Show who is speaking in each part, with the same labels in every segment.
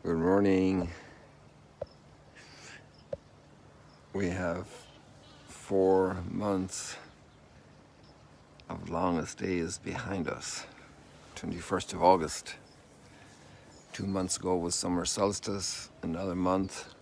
Speaker 1: Good morning. We have 4 months of longest days behind us. 21st of August. 2 months ago was summer solstice. Another month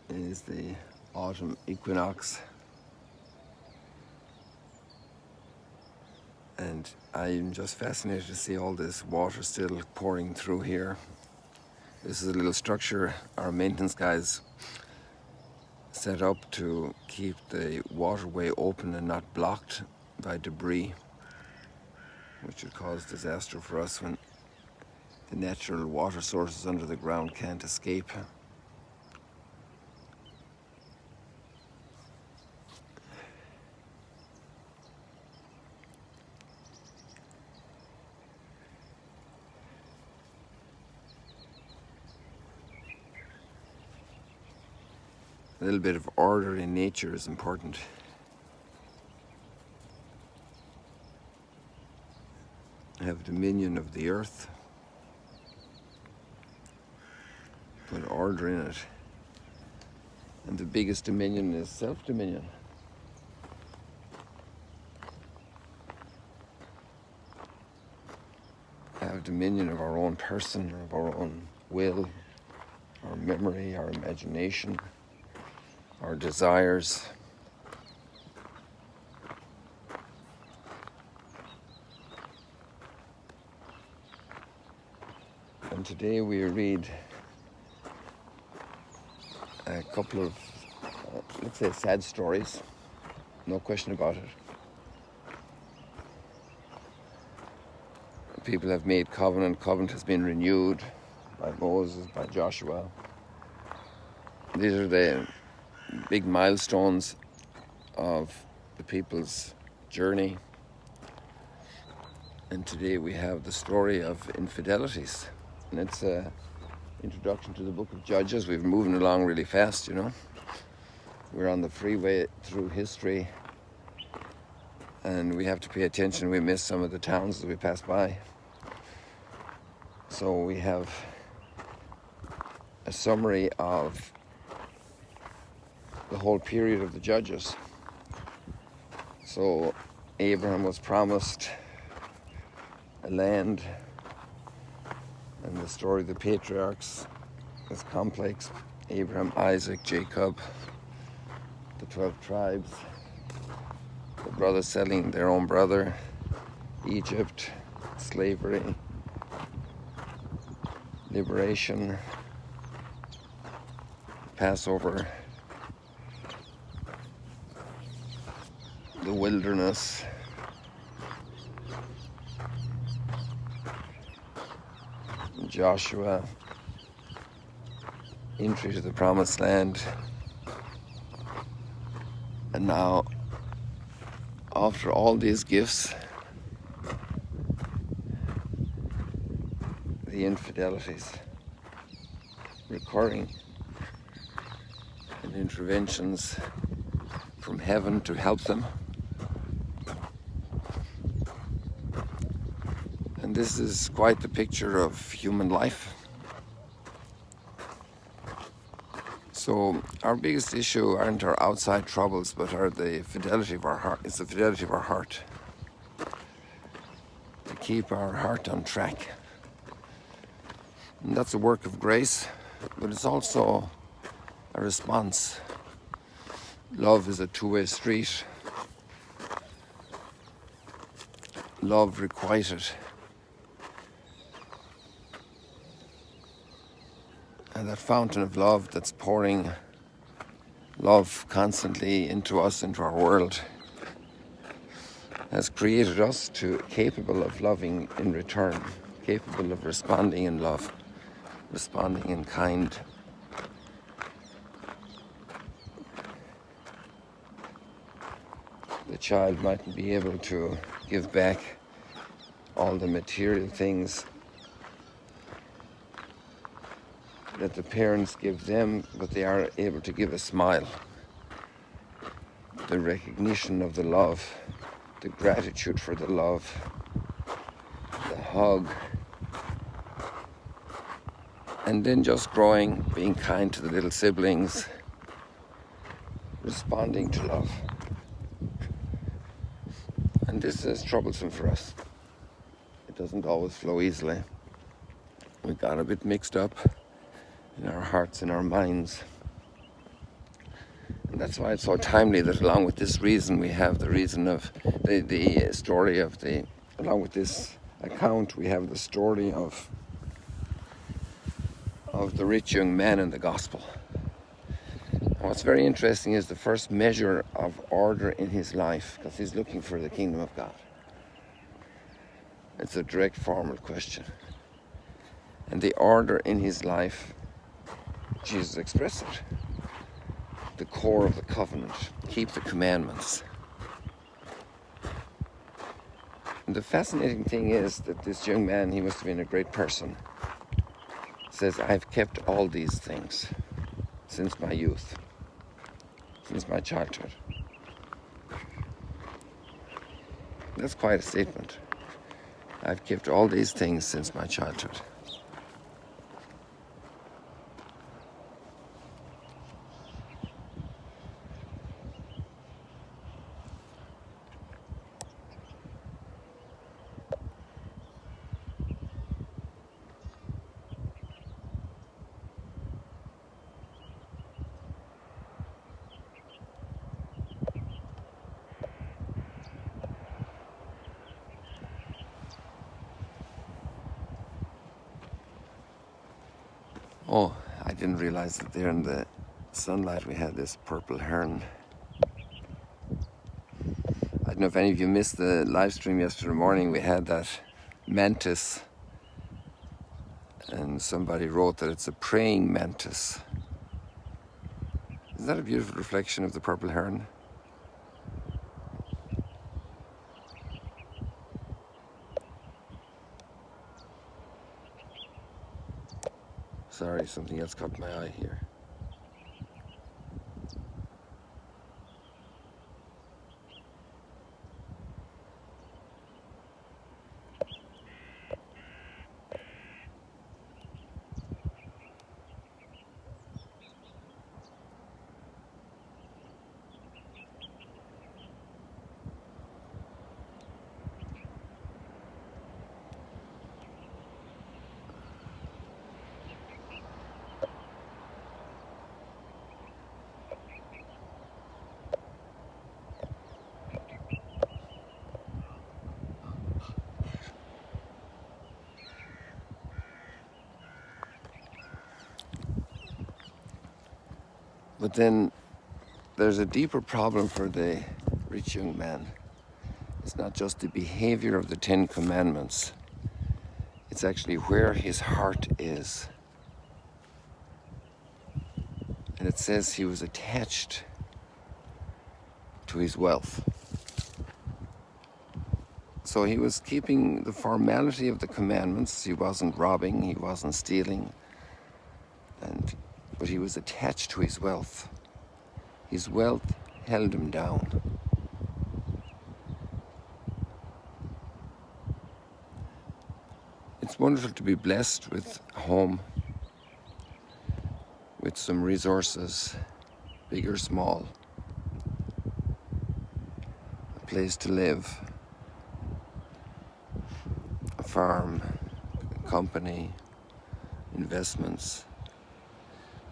Speaker 1: is the autumn equinox. And I'm just fascinated to see all this water still pouring through here. This is a little structure our maintenance guys set up to keep the waterway open and not blocked by debris, which would cause disaster for us when the natural water sources under the ground can't escape. A little bit of order in nature is important. Have dominion of the earth, put order in it. And the biggest dominion is self-dominion. Have dominion of our own person, of our own will, our memory, our imagination, our desires. And today we read a couple of, let's say, sad stories, no question about it. People have made covenant. Covenant has been renewed by Moses, by Joshua. These are the big milestones of the people's journey. And today we have the story of infidelities. And it's an introduction to the book of Judges. We're moving along really fast, you know. We're on the freeway through history. And we have to pay attention. We miss some of the towns that we pass by. So we have a summary of the whole period of the Judges. So Abraham was promised a land, and the story of the patriarchs is complex. Abraham, Isaac, Jacob, the 12 tribes, the brothers selling their own brother, Egypt, slavery, liberation, Passover, the wilderness, Joshua, entry to the promised land. And now, after all these gifts, the infidelities recurring, and interventions from heaven to help them. And this is quite the picture of human life. So our biggest issue aren't our outside troubles, but are the fidelity of our heart. It's the fidelity of our heart. To keep our heart on track. And that's a work of grace, but it's also a response. Love is a two-way street. Love requited. And that fountain of love that's pouring love constantly into us, into our world, has created us capable of loving in return, capable of responding in love, responding in kind. The child mightn't be able to give back all the material things that the parents give them, but they are able to give a smile, the recognition of the love, the gratitude for the love, the hug, And then just growing, being kind to the little siblings, responding to love. And this is troublesome for us. It doesn't always flow easily. We got a bit mixed up in our hearts and our minds. And that's why it's so timely that along with this reason we have the reason of the story of along with this account we have the story of the rich young man in the gospel. And what's very interesting is the first measure of order in his life, because he's looking for the kingdom of God. It's a direct formal question. And the order in his life, Jesus expressed it. The core of the covenant, keep the commandments. And the fascinating thing is that this young man, he must have been a great person, says, I've kept all these things since my youth, since my childhood. That's quite a statement. I've kept all these things since my childhood. Oh, I didn't realize that there in the sunlight we had this purple heron. I don't know if any of you missed the live stream yesterday morning. We had that mantis, and somebody wrote that it's a praying mantis. Isn't that a beautiful reflection of the purple heron? Sorry, something else caught my eye here. But then there's a deeper problem for the rich young man. It's not just the behavior of the 10 Commandments. It's actually where his heart is. And it says he was attached to his wealth. So he was keeping the formality of the commandments. He wasn't robbing, he wasn't stealing, but he was attached to his wealth. His wealth held him down. It's wonderful to be blessed with a home, with some resources, big or small, a place to live, a farm, a company, investments.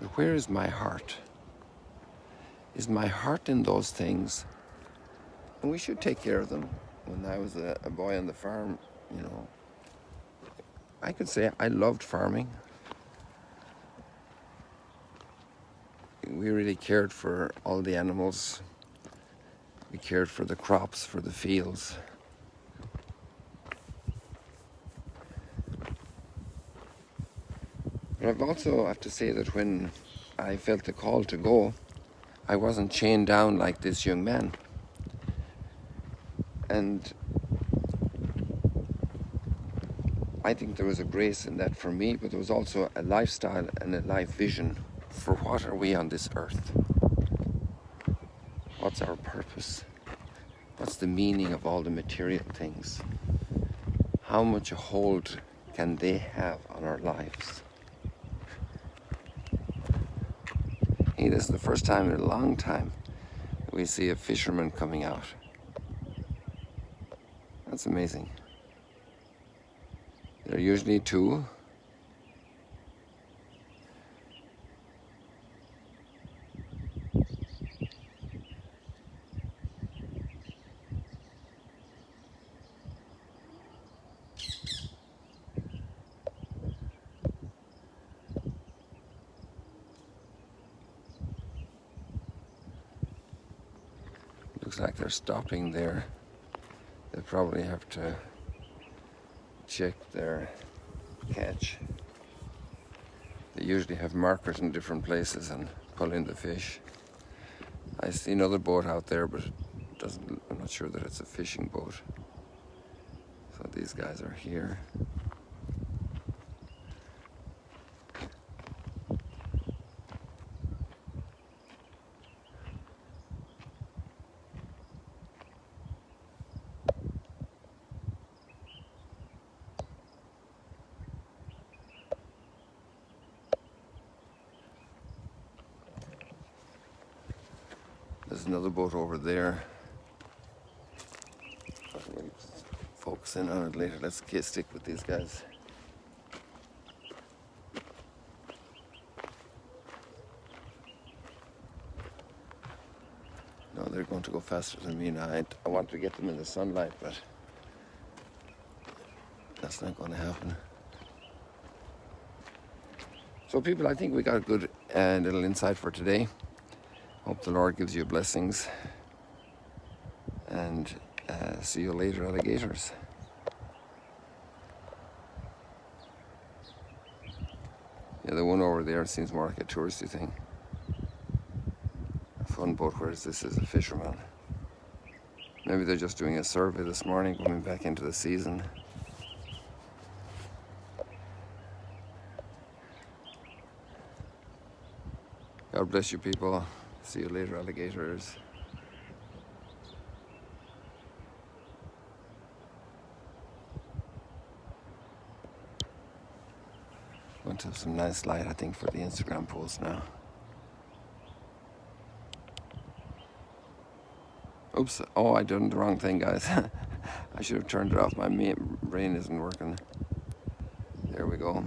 Speaker 1: But where is my heart? Is my heart in those things? And we should take care of them. When I was a boy on the farm, I could say I loved farming. We really cared for all the animals. We cared for the crops, for the fields. But I've also have to say that when I felt the call to go, I wasn't chained down like this young man. And I think there was a grace in that for me, but there was also a lifestyle and a life vision for what are we on this earth? What's our purpose? What's the meaning of all the material things? How much a hold can they have on our lives? Hey, this is the first time in a long time that we see a fisherman coming out. That's amazing. There are usually two. Looks like they're stopping there. They probably have to check their catch. They usually have markers in different places and pull in the fish. I see another boat out there, but I'm not sure that it's a fishing boat. So these guys are here. There's another boat over there. We'll focus in on it later. Let's stick with these guys. No, they're going to go faster than me now. I want to get them in the sunlight, but that's not going to happen. So people, I think we got a good little insight for today. Hope the Lord gives you blessings. And see you later, alligators. Yeah, the one over there seems more like a touristy thing. A fun boat, whereas this is a fisherman. Maybe they're just doing a survey this morning, coming back into the season. God bless you people. See you later, alligators. Going to have some nice light, I think, for the Instagram post now. Oops, oh, I done the wrong thing, guys. I should have turned it off. My brain isn't working. There we go.